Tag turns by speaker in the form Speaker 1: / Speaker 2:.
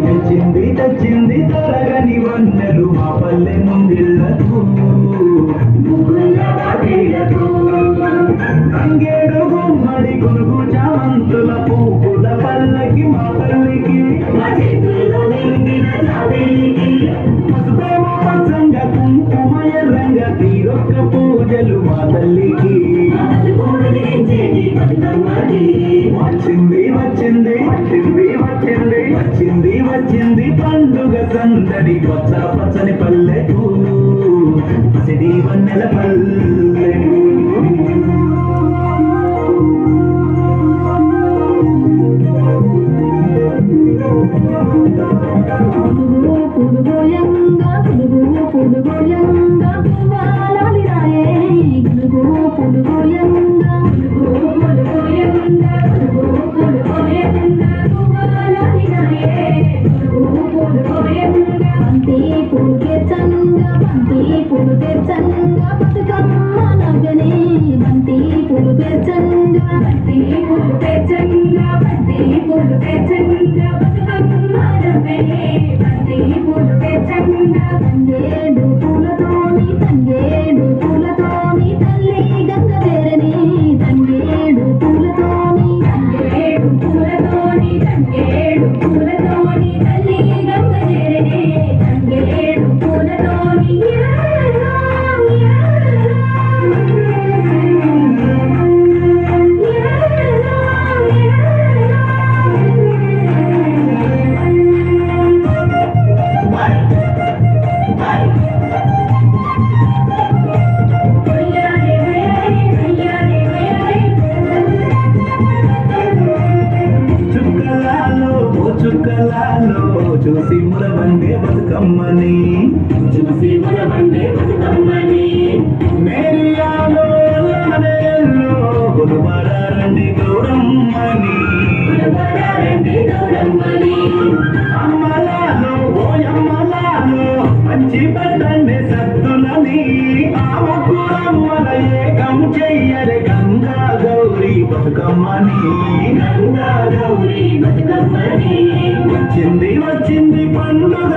Speaker 1: తెచ్చింది తెచ్చింది తరగని వన్నెలు మా పల్లె ముంగిళ్ళకు తంగేడు గుమ్మడి గురుగు చామంతుల పువ్వుల పల్లకి మా పల్లికి పసుపేమో పచ్చంగా కుంకుమ ఎర్రంగా తీరొక్క పూజలు మా తల్లికి వచ్చింది వచ్చింది వచ్చింది వచ్చింది వచ్చింది వచ్చింది పండుగ సందడి పచ్చ పచ్చని పల్లెకు పసిడి వన్నెల పల్లెకు చూసి మురబండే బతుకమ్మని చూసి మురబండే బతుకమ్మని మేరియాలో గురువారండి గౌరమ్మని అమ్మలాలో ఓయమ్మలాలో మంచి పడ్డండి సత్తులని ఆమకురమ్మల ఏకం చెయ్యరే గంగా గౌరీ బతుకమ్మని గంగా గౌరీ బతుకమ్మని వచ్చింది వచ్చింది పండుగ